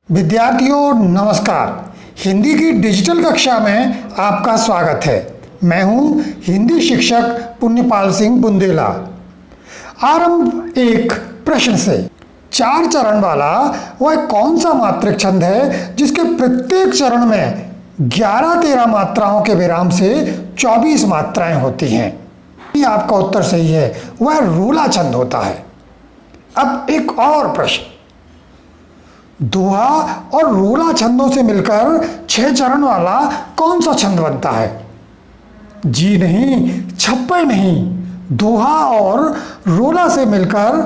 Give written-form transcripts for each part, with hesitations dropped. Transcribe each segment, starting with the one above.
विद्यार्थियों नमस्कार। हिंदी की डिजिटल कक्षा में आपका स्वागत है। मैं हूं हिंदी शिक्षक पुण्यपाल सिंह बुंदेला। आरंभ एक प्रश्न से। 4 चरण वाला वह कौन सा मात्रिक छंद है जिसके प्रत्येक चरण में 11-13 मात्राओं के विराम से 24 मात्राएं होती हैं? आपका उत्तर सही है, वह रूला छंद होता है। अब एक और प्रश्न। दोहा और रूला छंदों से मिलकर 6 चरण वाला कौन सा छंद बनता है? जी नहीं, छप्पे नहीं, दोहा और रूला से मिलकर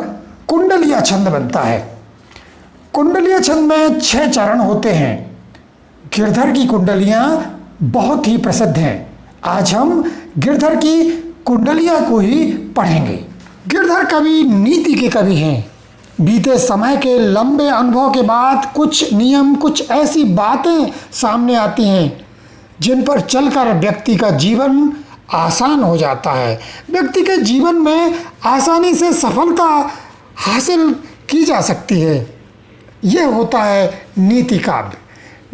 कुंडलिया छंद बनता है। कुंडलिया छंद में 6 चरण होते हैं। गिरधर की कुंडलियां बहुत ही प्रसिद्ध हैं। आज हम गिरधर की कुंडलिया को ही पढ़ेंगे। गिरधर कवि नीति के कवि हैं। बीते समय के लंबे अनुभव के बाद कुछ नियम, कुछ ऐसी बातें सामने आती हैं जिन पर चलकर व्यक्ति का जीवन आसान हो जाता है। व्यक्ति के जीवन में आसानी से सफलता हासिल की जा सकती है। यह होता है नीति काव्य।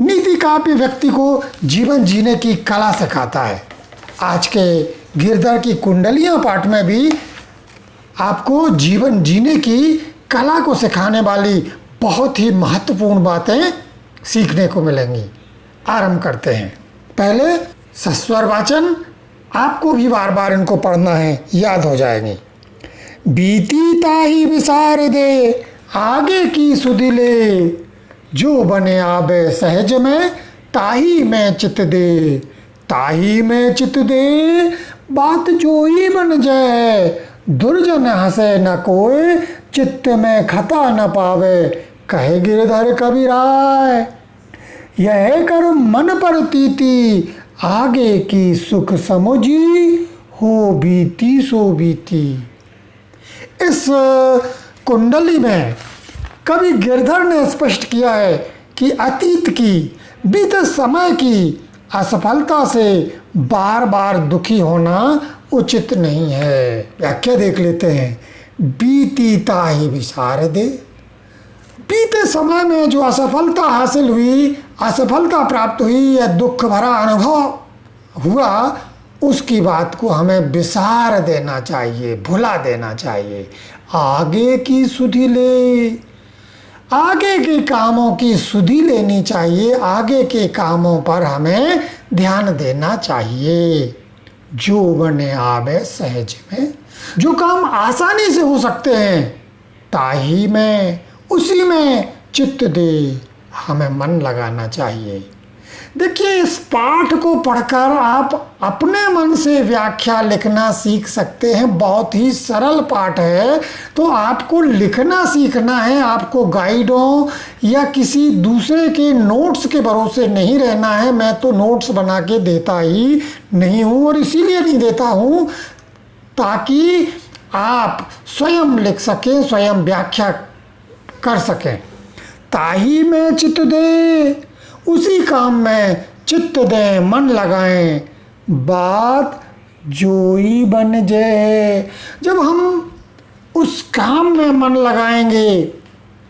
नीति काव्य व्यक्ति को जीवन जीने की कला सिखाता है। आज के गिरधर की कुंडलियां पाठ में भी आपको जीवन जीने की कला को सिखाने वाली बहुत ही महत्वपूर्ण बातें सीखने को मिलेंगी। आरंभ करते हैं। पहले सस्वर वाचन, आपको भी बार बार इनको पढ़ना है, याद हो जाएंगे। बीती ताही विसार दे, आगे की सुधि ले, जो बने आबे सहज में, ताही में चित दे, ताही में चित दे, बात जो ही बन जाए, दुर्जन हंसे न कोई, चित्त में खता न पावे, कहे गिरधर कबीराय। यह कर मन पर तीती, आगे की सुख समुझी, हो बीती सो बीती। इस कुंडली में कवि गिरधर ने स्पष्ट किया है कि अतीत की, बीते समय की असफलता से बार बार दुखी होना उचित नहीं है। व्याख्या देख लेते हैं। बीती ताही विसार दे, बीते समय में जो असफलता हासिल हुई, असफलता प्राप्त हुई या दुख भरा अनुभव हुआ, उसकी बात को हमें विसार देना चाहिए, भुला देना चाहिए। आगे की सुधि ले, आगे के कामों की सुधि लेनी चाहिए। आगे के कामों पर हमें ध्यान देना चाहिए। जो बने आवे सहज में, जो काम आसानी से हो सकते हैं, ताही में, उसी में चित्त दे, हमें मन लगाना चाहिए। देखिए, इस पाठ को पढ़कर आप अपने मन से व्याख्या लिखना सीख सकते हैं। बहुत ही सरल पाठ है। तो आपको लिखना सीखना है। आपको गाइडों या किसी दूसरे के नोट्स के भरोसे नहीं रहना है। मैं तो नोट्स बना के देता ही नहीं हूँ, और इसीलिए नहीं देता हूँ ताकि आप स्वयं लिख सकें, स्वयं व्याख्या कर सकें। ताही में चित्त दे, उसी काम में चित्त दें, मन लगाएं, बात जोई बन जाए। जब हम उस काम में मन लगाएंगे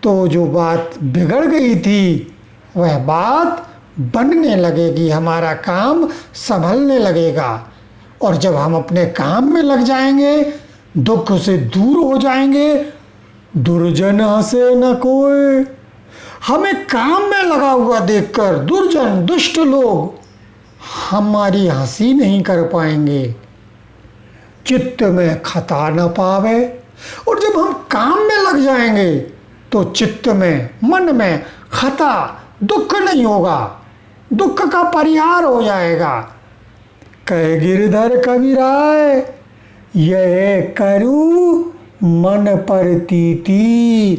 तो जो बात बिगड़ गई थी वह बात बनने लगेगी, हमारा काम संभलने लगेगा। और जब हम अपने काम में लग जाएंगे, दुख से दूर हो जाएंगे। दुर्जन हंसे न कोई, हमें काम में लगा हुआ देखकर दुर्जन, दुष्ट लोग हमारी हंसी नहीं कर पाएंगे। चित्त में खता न पावे, और जब हम काम में लग जाएंगे तो चित्त में, मन में खता, दुख नहीं होगा, दुख का परिहार हो जाएगा। कहे गिरधर कबीराय, यह करूँ मन पर तीती।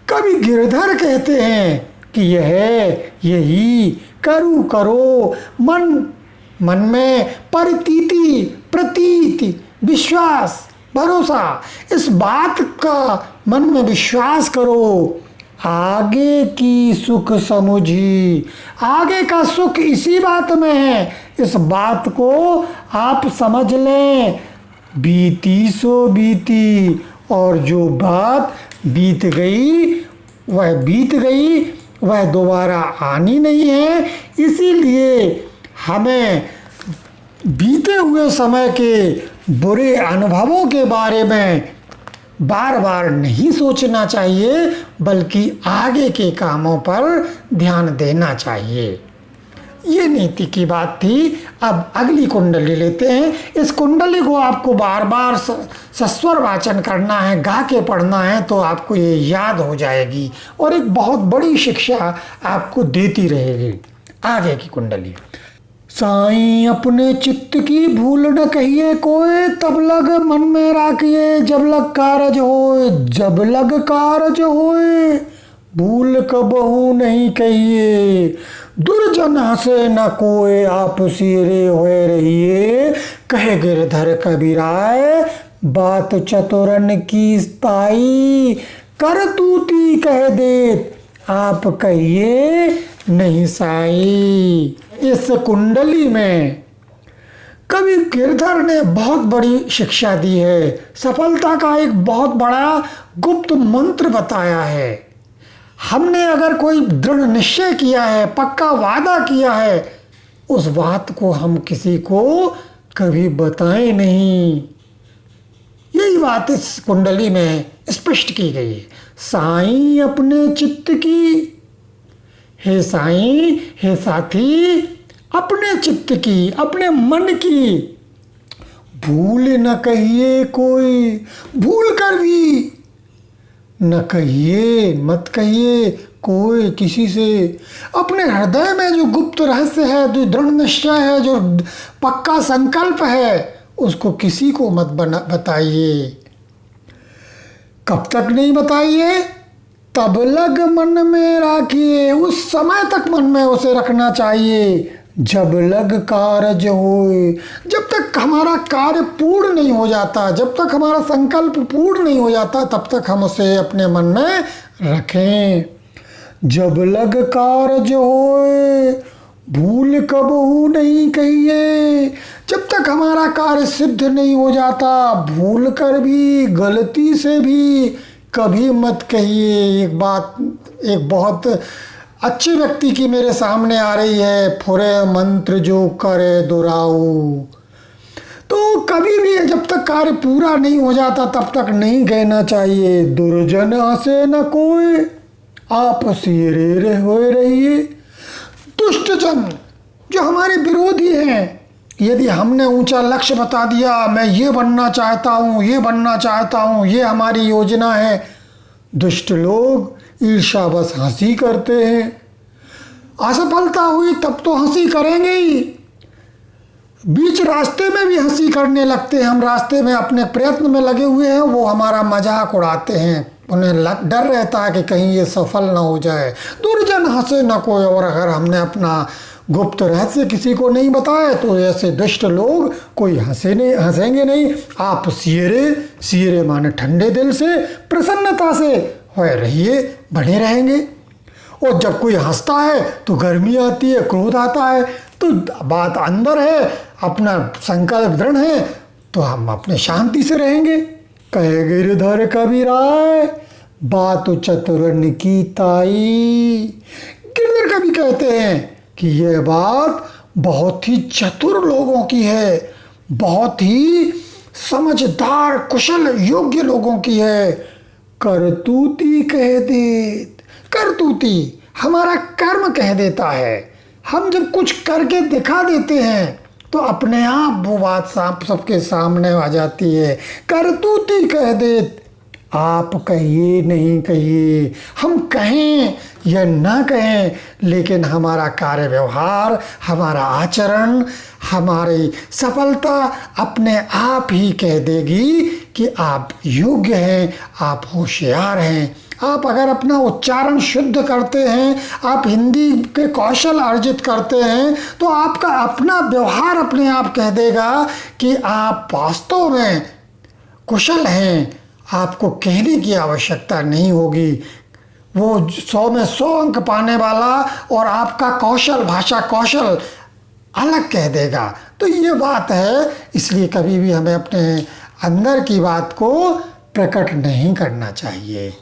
कवि गिरधर कहते हैं कि यही करूँ, करो, मन में प्रतीति, प्रतीति, विश्वास, भरोसा, इस बात का मन में विश्वास करो। आगे की सुख समुझी, आगे का सुख इसी बात में है। इस बात को आप समझ लें। बीती सो बीती, और जो बात बीत गई वह बीत गई, वह दोबारा आनी नहीं है। इसीलिए हमें बीते हुए समय के बुरे अनुभवों के बारे में बार बार नहीं सोचना चाहिए, बल्कि आगे के कामों पर ध्यान देना चाहिए। ये नीति की बात थी। अब अगली कुंडली लेते हैं। इस कुंडली को आपको बार बार सस्वर वाचन करना है, गा के पढ़ना है, तो आपको ये याद हो जाएगी और एक बहुत बड़ी शिक्षा आपको देती रहेगी। आगे की कुंडली। साईं अपने चित्त की भूल न कहिए कोई, तब लग मन में राखिए जब लग कारज होए। जब लग कारज होए भूल कबहू नहीं कहिए, दुर्जन हंसे न कोय आप सिरे होए रहिए। कहे गिरधर कबीराय बात चतुरन की ताई, कर तूती कह देत आप कहिए नहीं साई। इस कुंडली में कवि गिरधर ने बहुत बड़ी शिक्षा दी है। सफलता का एक बहुत बड़ा गुप्त मंत्र बताया है। हमने अगर कोई दृढ़ निश्चय किया है, पक्का वादा किया है, उस बात को हम किसी को कभी बताएं नहीं। यही बात इस कुंडली में स्पष्ट की गई है। साईं अपने चित्त की, हे साईं, हे साथी, अपने चित्त की, अपने मन की भूल न कहिए कोई। भूल कर भी न कहिए, मत कहिए कोई किसी से। अपने हृदय में जो गुप्त रहस्य है, जो दृढ़ निश्चय है, जो पक्का संकल्प है, उसको किसी को मत बताइए। कब तक नहीं बताइए? तब लग मन में राखिए, उस समय तक मन में उसे रखना चाहिए जब लग कारज होए। जब तक हमारा कार्य पूर्ण नहीं हो जाता, जब तक हमारा संकल्प पूर्ण नहीं हो जाता, तब तक हम उसे अपने मन में रखें। जब लग कारज होए भूल कबहू नहीं कहिए। जब तक हमारा कार्य सिद्ध नहीं हो जाता, भूल कर भी, गलती से भी कभी मत कहिए। एक बात एक बहुत अच्छी व्यक्ति की मेरे सामने आ रही है, फुरे मंत्र जो करे दुराऊ। तो कभी भी जब तक कार्य पूरा नहीं हो जाता तब तक नहीं कहना चाहिए दुर्जन हंसे न कोई आप सिरे होए रहिए। दुष्ट जन जो हमारे विरोधी हैं, यदि हमने ऊंचा लक्ष्य बता दिया, मैं ये बनना चाहता हूँ, ये बनना चाहता हूँ, ये हमारी योजना है, दुष्ट लोग ईर्ष्या बस हंसी करते हैं। असफलता हुई तब तो हंसी करेंगे ही, बीच रास्ते में भी हंसी करने लगते हैं। हम रास्ते में अपने प्रयत्न में लगे हुए हैं, वो हमारा मजाक उड़ाते हैं। उन्हें डर रहता है कि कहीं ये सफल ना हो जाए। दुर्जन हंसे न कोई। और अगर हमने अपना गुप्त रहस्य किसी को नहीं बताया तो ऐसे दुष्ट लोग कोई हंसेंगे नहीं। आप सियरे माने ठंडे दिल से, प्रसन्नता से होए रहिए, बने रहेंगे। और जब कोई हंसता है तो गर्मी आती है, क्रोध आता है, तो बात अंदर है, अपना संकल्प दृढ़ है, तो हम अपने शांति से रहेंगे। कहे गिरधर कबीराय बात चतुरन की ताई। गिरधर कवि कहते हैं कि यह बात बहुत ही चतुर लोगों की है, बहुत ही समझदार, कुशल, योग्य लोगों की है। करतूती कह दे। करतूती हमारा कर्म कह देता है। हम जब कुछ करके दिखा देते हैं तो अपने आप वो बात सबके सामने आ जाती है। करतूती कह दे आप कहिए नहीं कहिए। हम कहें या ना कहें, लेकिन हमारा कार्य व्यवहार, हमारा आचरण, हमारी सफलता अपने आप ही कह देगी कि आप योग्य हैं, आप होशियार हैं। आप अगर अपना उच्चारण शुद्ध करते हैं, आप हिंदी के कौशल अर्जित करते हैं, तो आपका अपना व्यवहार अपने आप कह देगा कि आप वास्तव में कुशल हैं। आपको कहने की आवश्यकता नहीं होगी। वो 100 में 100 अंक पाने वाला और आपका कौशल, भाषा कौशल अलग कह देगा। तो ये बात है, इसलिए कभी भी हमें अपने अंदर की बात को प्रकट नहीं करना चाहिए।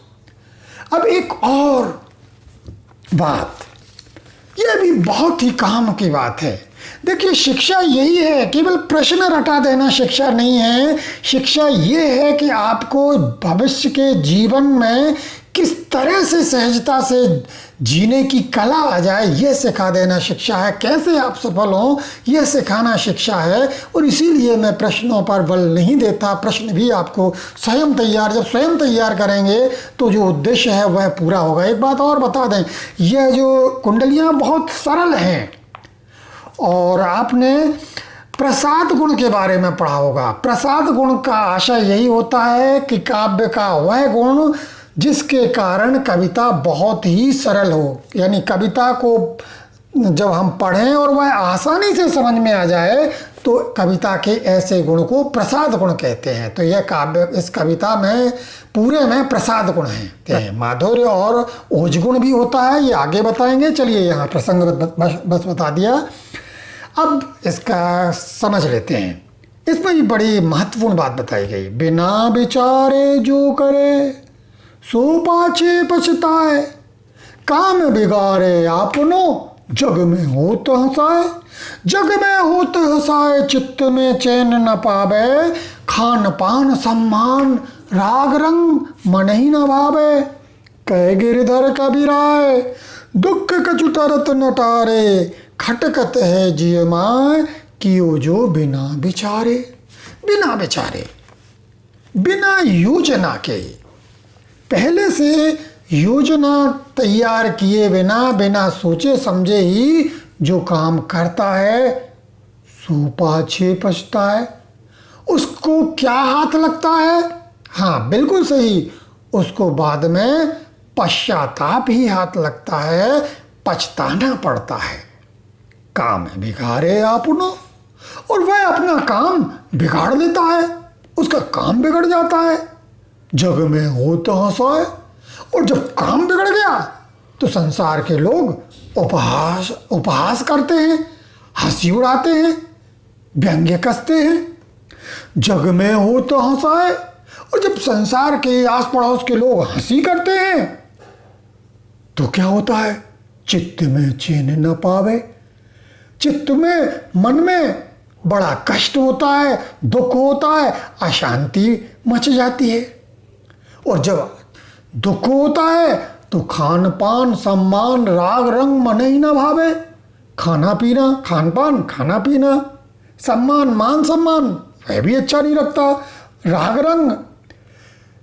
अब एक और बात, यह भी बहुत ही काम की बात है। देखिए, शिक्षा यही है, केवल प्रश्न रटा देना शिक्षा नहीं है। शिक्षा ये है कि आपको भविष्य के जीवन में किस तरह से सहजता से जीने की कला आ जाए, यह सिखा देना शिक्षा है। कैसे आप सफल हों, यह सिखाना शिक्षा है। और इसीलिए मैं प्रश्नों पर बल नहीं देता। प्रश्न भी आपको स्वयं तैयार, जब स्वयं तैयार करेंगे तो जो उद्देश्य है वह पूरा होगा। एक बात और बता दें, यह जो कुंडलियाँ बहुत सरल हैं और आपने प्रसाद गुण के बारे में पढ़ा होगा। प्रसाद गुण का आशय यही होता है कि काव्य का वह गुण जिसके कारण कविता बहुत ही सरल हो, यानी कविता को जब हम पढ़ें और वह आसानी से समझ में आ जाए तो कविता के ऐसे गुण को प्रसाद गुण कहते हैं। तो यह काव्य, इस कविता में पूरे में प्रसाद गुण हैं। माधुर्य और ओज गुण भी होता है, ये आगे बताएंगे। चलिए, यहाँ प्रसंग बस बता दिया, अब इसका समझ लेते हैं। इसमें भी बड़ी महत्वपूर्ण बात बताई गई। बिना विचारे जो करे सो पाछे पछताए, काम बिगाड़े आपनो जग में होत हंसाए। जग में होत हंसाए चित्त में चैन न पावे, खान पान सम्मान राग रंग मन ही न भावे। कह गिरधर कबीराए दुख कछु तरत नटारे, खटकत है जिय माय कियो जो बिना विचारे। बिना विचारे, बिना योजना के, पहले से योजना तैयार किए बिना, बिना सोचे समझे ही जो काम करता है सो पाछे पछता है। उसको क्या हाथ लगता है? हाँ, बिल्कुल सही, उसको बाद में पश्चाताप ही हाथ लगता है, पछताना पड़ता है। काम बिगाड़े आपनो, और वह अपना काम बिगाड़ देता है, उसका काम बिगड़ जाता है। जग में हो तो हंसाए, और जब काम बिगड़ गया तो संसार के लोग उपहास करते हैं, हंसी उड़ाते हैं, व्यंग्य कसते हैं। जग में हो तो हंसाए, और जब संसार के आस पड़ोस के लोग हंसी करते हैं तो क्या होता है? चित्त में चैन न पावे, चित्त में, मन में बड़ा कष्ट होता है, दुख होता है, अशांति मच जाती है। और जब दुख होता है तो खान पान सम्मान राग रंग मन ही न भावे। खाना पीना, खान पान, खाना पीना, सम्मान, मान सम्मान, वह भी अच्छा नहीं लगता। राग रंग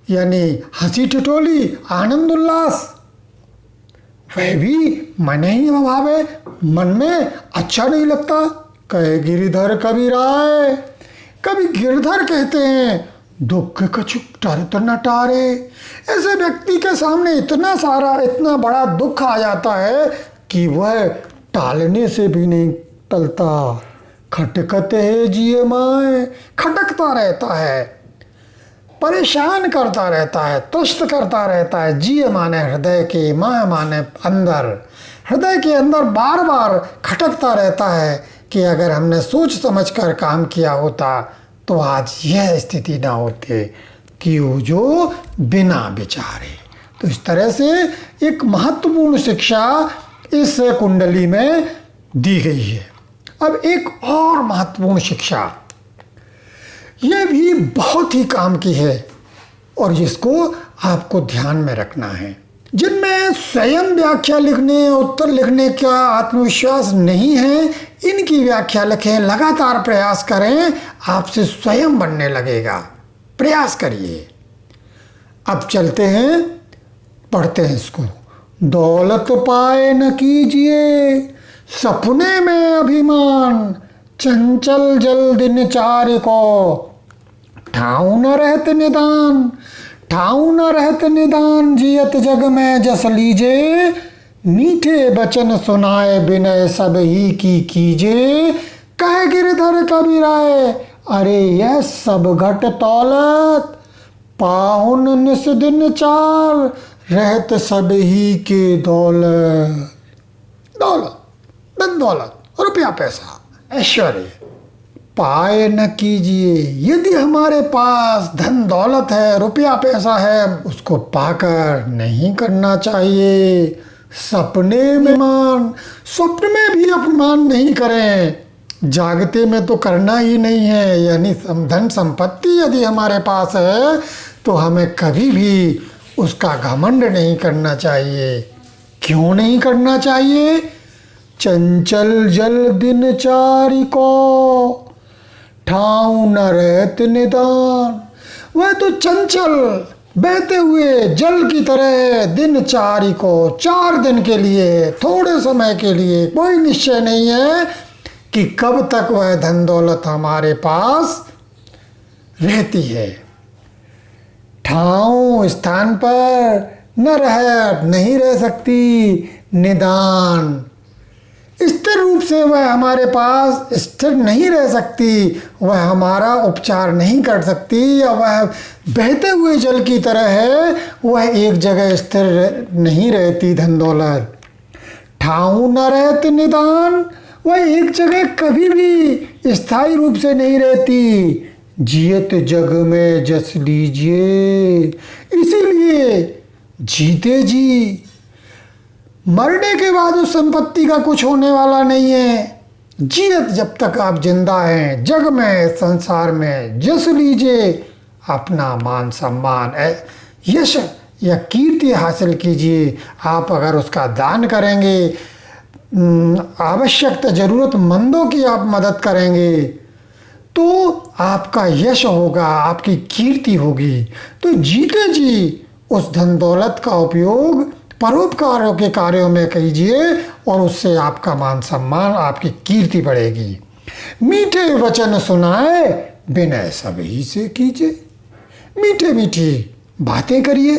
यानी हंसी ठिठोली, आनंद उल्लास, वह भी मन ही न भावे, मन में अच्छा नहीं लगता। कहे गिरिधर कबीराए, कभी गिरधर कहते हैं दुख कछु टरत न टारे। ऐसे व्यक्ति के सामने इतना बड़ा दुख आ जाता है कि वह टालने से भी नहीं टलता। खटकत है जिय माय, खटकता रहता है, परेशान करता रहता है, तुष्ट करता रहता है। जिय माने हृदय के, माय माने अंदर, हृदय के अंदर बार बार खटकता रहता है कि अगर हमने सोच समझ कर काम किया होता तो आज यह स्थिति ना होती कि वो जो बिना विचारे। तो इस तरह से एक महत्वपूर्ण शिक्षा इस कुंडली में दी गई है। अब एक और महत्वपूर्ण शिक्षा, यह भी बहुत ही काम की है और जिसको आपको ध्यान में रखना है। जिनमें स्वयं व्याख्या लिखने, उत्तर लिखने का आत्मविश्वास नहीं है, इनकी व्याख्या लिखें, लगातार प्रयास करें, आपसे स्वयं बनने लगेगा। प्रयास करिए। अब चलते हैं, पढ़ते हैं इसको। दौलत पाए न कीजिए सपने में अभिमान, चंचल जल दिन चार को ठाऊ न रहत निदान। ठाऊ न रहत निदान जियत जग में जस लीजे, मीठे बचन सुनाए विनय सब ही की कीजे। कह गिरधर कबीराए अरे यह सब घट तौलत, पाहुन निस दिन चार रहत सब ही के दौलत। दौलत, धन दौलत, रुपया पैसा, ऐश्वर्य पाए न कीजिए। यदि हमारे पास धन दौलत है, रुपया पैसा है, उसको पाकर नहीं करना चाहिए। सपने में मान, स्वप्न में भी अपमान नहीं करें, जागते में तो करना ही नहीं है। यानी धन संपत्ति यदि हमारे पास है तो हमें कभी भी उसका घमंड नहीं करना चाहिए। क्यों नहीं करना चाहिए? चंचल जल दिन चारि को, ठाऊ न रहत निदान। वह तो चंचल बहते हुए जल की तरह है, दिन चारि को, 4 दिन के लिए, थोड़े समय के लिए। कोई निश्चय नहीं है कि कब तक वह धन दौलत हमारे पास रहती है। ठाऊ स्थान पर न रह नहीं रह सकती, निदान स्थिर रूप से वह हमारे पास स्थिर नहीं रह सकती, वह हमारा उपचार नहीं कर सकती, या वह बहते हुए जल की तरह है, वह एक जगह स्थिर नहीं रहती धन दौलत। ठाऊ न रहत निदान, वह एक जगह कभी भी स्थायी रूप से नहीं रहती। जियत जग में जस लीजिए, इसीलिए जीते जी, मरने के बाद उस संपत्ति का कुछ होने वाला नहीं है। जियत जब तक आप जिंदा हैं, जग में, संसार में, जस लीजिए, अपना मान सम्मान यश या कीर्ति हासिल कीजिए। आप अगर उसका दान करेंगे, आवश्यकता ज़रूरतमंदों की आप मदद करेंगे, तो आपका यश होगा, आपकी कीर्ति होगी। तो जीते जी उस धन दौलत का उपयोग परोपकारों के कार्यों में कीजिए और उससे आपका मान सम्मान, आपकी कीर्ति बढ़ेगी। मीठे वचन सुनाए, विनय सभी से कीजिए। मीठे मीठी बातें करिए,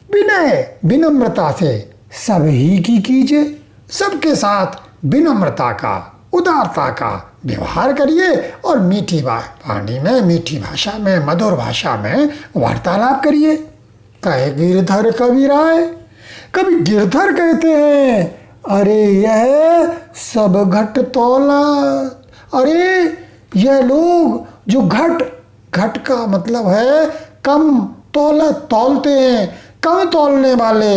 विनय विनम्रता से सभी की कीजिए। सबके साथ विनम्रता का, उदारता का व्यवहार करिए और मीठी वाणी में, मीठी भाषा में, मधुर भाषा में वार्तालाप करिए। कहे गिरधर कबीराय, कभी गिरधर कहते हैं, अरे यह सब घट तौला। अरे यह लोग जो घट का मतलब है कम तौलत, तौलते हैं, कम तौलने वाले,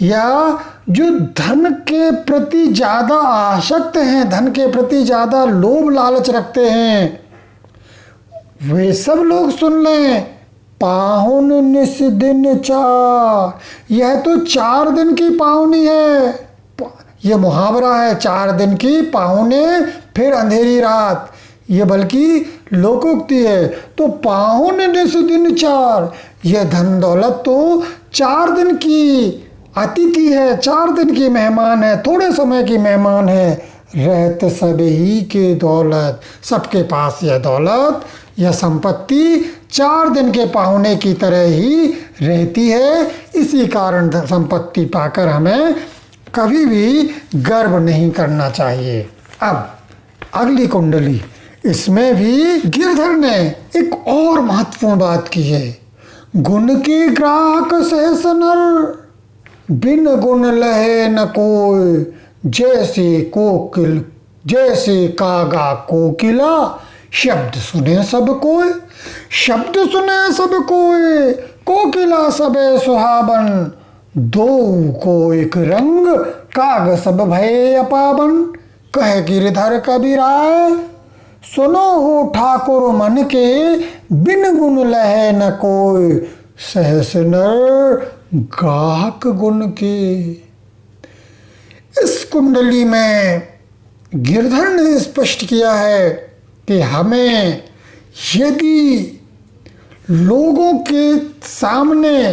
या जो धन के प्रति ज़्यादा आसक्त हैं, धन के प्रति ज़्यादा लोभ लालच रखते हैं, वे सब लोग सुन लें। पाहुन निस दिन चार, यह तो 4 दिन की पाहुनी है। यह मुहावरा है, 4 दिन की पाहुने फिर अंधेरी रात, ये बल्कि लोकोक्ति है। तो पाहुन निस दिन चार, यह धन दौलत तो 4 दिन की अतिथि है, 4 दिन की मेहमान है, थोड़े समय की मेहमान है। रहत सभी के दौलत, सबके पास यह दौलत, यह संपत्ति 4 दिन के पाहुने की तरह ही रहती है। इसी कारण संपत्ति पाकर हमें कभी भी गर्व नहीं करना चाहिए। अब अगली कुंडली, इसमें भी गिरधर ने एक और महत्वपूर्ण बात की है। गुण के ग्राहक सहस नर, बिन गुण लहे न कोई। जैसे कागा कोकिला, शब्द सुने सब कोय। शब्द सुने सब कोय, कोकिला सबे सुहावन। दो को एक रंग, काग सब भय अपावन। कहे गिरधर कबीराय, सुनो हो ठाकुर मन के। बिन गुण लहे न कोय, सहस नर गाहक गुण के। इस कुंडली में गिरधर ने स्पष्ट किया है कि हमें यदि लोगों के सामने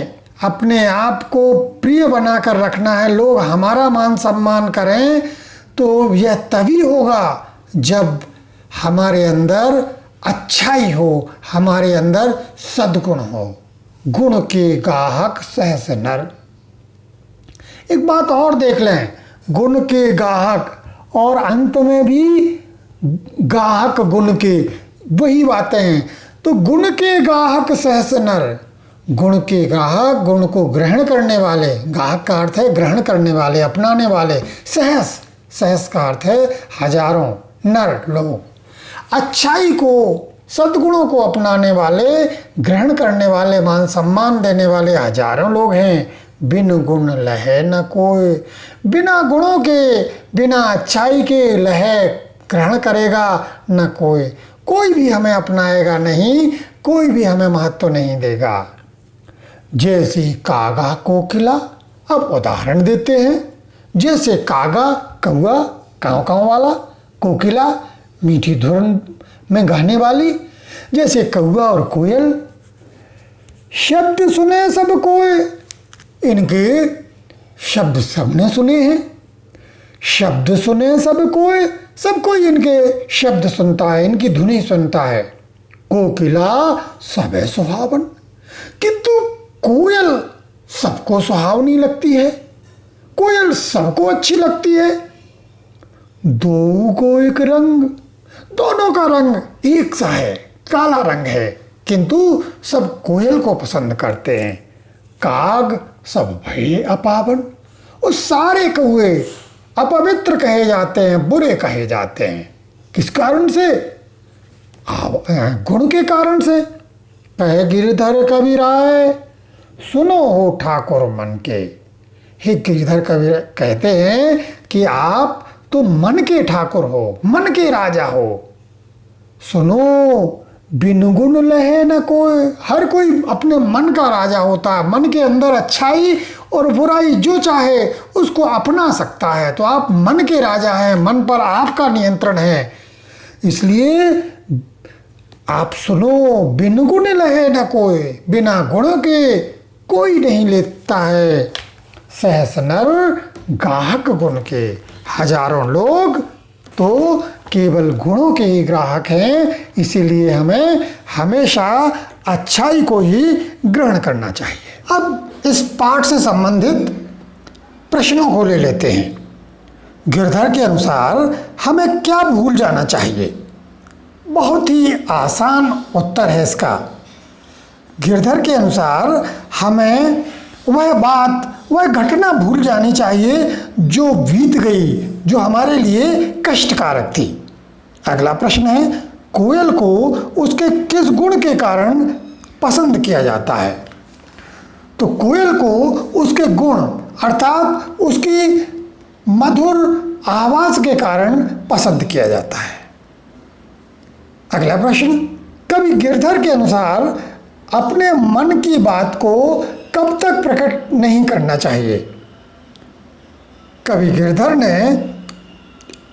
अपने आप को प्रिय बनाकर रखना है, लोग हमारा मान सम्मान करें, तो यह तभी होगा जब हमारे अंदर अच्छाई हो, हमारे अंदर सद्गुण हो। गुण के गाहक सहस नर। एक बात और देख लें, गुण के गाहक, और अंत में भी गाहक गुण के, वही बातें हैं। तो गुण के गाहक सहस नर, गुण के ग्राहक, गुण को ग्रहण करने वाले, गाहक का अर्थ है ग्रहण करने वाले, अपनाने वाले। सहस, सहस का अर्थ है हजारों, नर लोग। अच्छाई को, सद्गुणों को अपनाने वाले, ग्रहण करने वाले, मान सम्मान देने वाले हजारों लोग हैं। बिन गुण लहे न कोई। बिना गुणों के, बिना अच्छाई के लहे ग्रहण करेगा न कोई। कोई भी हमें अपनाएगा नहीं, कोई भी हमें महत्व नहीं देगा। जैसी कागा कोकिला, अब उदाहरण देते हैं। जैसे कागा कौआ, काँव काँव वाला, कोकिला मीठी धुन में गाने वाली। जैसे कौआ और कोयल, शब्द सुने सब कोई, इनके शब्द सबने सुने हैं। शब्द सुने सब कोई इनके शब्द सुनता है, इनकी धुनी सुनता है। कोकिला सबे सुहावन, किंतु कोयल सबको सुहावनी लगती है, कोयल सबको अच्छी लगती है। दो को एक रंग, दोनों का रंग एक सा है, काला रंग है, किंतु सब कोयल को पसंद करते हैं। काग सब भये अपावन, उस सारे कौए अपवित्र कहे जाते हैं, बुरे कहे जाते हैं। किस कारण से? गुण के कारण से। कहे गिरधर कबीराय, सुनो हो ठाकुर मन के। हे गिरधर कबीर कहते हैं कि आप तो मन के ठाकुर हो, मन के राजा हो। सुनो, बिन गुण लहे न कोई। हर कोई अपने मन का राजा होता है, मन के अंदर अच्छाई और बुराई जो चाहे उसको अपना सकता है। तो आप मन के राजा हैं, मन पर आपका नियंत्रण है। इसलिए आप सुनो, बिन गुण लहे न कोई, बिना गुणों के कोई नहीं लेता है। सहस नर गाहक गुण के, हजारों लोग तो केवल गुणों के ही ग्राहक हैं। इसीलिए हमें हमेशा अच्छाई को ही ग्रहण करना चाहिए। अब इस पाठ से संबंधित प्रश्नों को ले लेते हैं। गिरधर के अनुसार हमें क्या भूल जाना चाहिए? बहुत ही आसान उत्तर है इसका। गिरधर के अनुसार हमें वह बात, वह घटना भूल जानी चाहिए जो बीत गई, जो हमारे लिए कष्टकारक थी। अगला प्रश्न है, कोयल को उसके किस गुण के कारण पसंद किया जाता है? तो कोयल को उसके गुण अर्थात उसकी मधुर आवाज के कारण पसंद किया जाता है। अगला प्रश्न, कवि गिरधर के अनुसार अपने मन की बात को कब तक प्रकट नहीं करना चाहिए? कवि गिरधर ने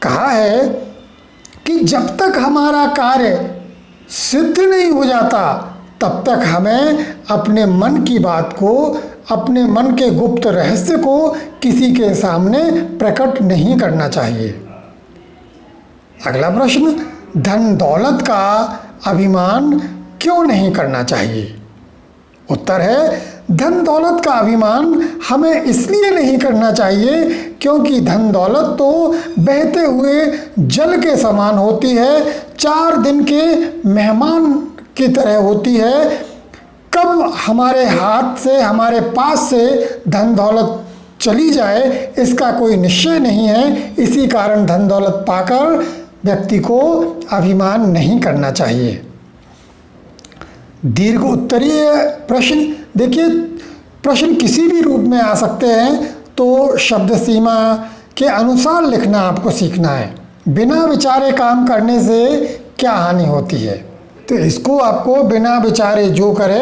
कहा है कि जब तक हमारा कार्य सिद्ध नहीं हो जाता तब तक हमें अपने मन की बात को, अपने मन के गुप्त रहस्य को किसी के सामने प्रकट नहीं करना चाहिए। अगला प्रश्न, धन दौलत का अभिमान क्यों नहीं करना चाहिए? उत्तर है, धन दौलत का अभिमान हमें इसलिए नहीं करना चाहिए क्योंकि धन दौलत तो बहते हुए जल के समान होती है, 4 दिन के मेहमान की तरह होती है। कब हमारे हाथ से, हमारे पास से धन दौलत चली जाए इसका कोई निश्चय नहीं है। इसी कारण धन दौलत पाकर व्यक्ति को अभिमान नहीं करना चाहिए। दीर्घ उत्तरीय प्रश्न, देखिए प्रश्न किसी भी रूप में आ सकते हैं, तो शब्द सीमा के अनुसार लिखना आपको सीखना है। बिना विचारे काम करने से क्या हानि होती है? तो इसको आपको बिना विचारे जो करे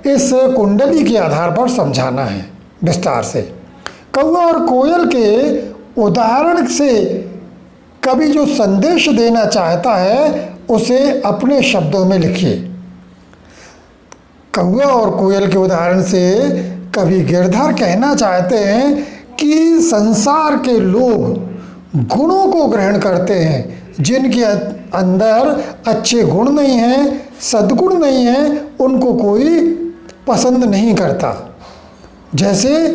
इस कुंडली के आधार पर समझाना है विस्तार से। कौवा और कोयल के उदाहरण से कवि जो संदेश देना चाहता है उसे अपने शब्दों में लिखिए। कौवा और कोयल के उदाहरण से कवि गिरधर कहना चाहते हैं कि संसार के लोग गुणों को ग्रहण करते हैं, जिनके अंदर अच्छे गुण नहीं हैं, सद्गुण नहीं हैं, उनको कोई पसंद नहीं करता। जैसे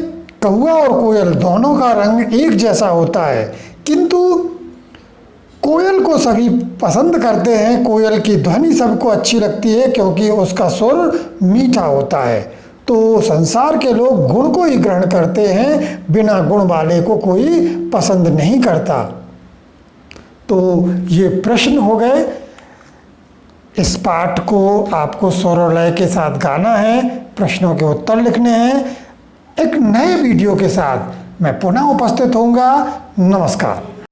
कौवा और कोयल दोनों का रंग एक जैसा होता है, किंतु कोयल को सभी पसंद करते हैं। कोयल की ध्वनि सबको अच्छी लगती है क्योंकि उसका सुर मीठा होता है। तो संसार के लोग गुण को ही ग्रहण करते हैं, बिना गुण वाले को कोई पसंद नहीं करता। तो ये प्रश्न हो गए। इस पाठ को आपको स्वर और लय के साथ गाना है, प्रश्नों के उत्तर लिखने हैं। एक नए वीडियो के साथ मैं पुनः उपस्थित होऊंगा। नमस्कार।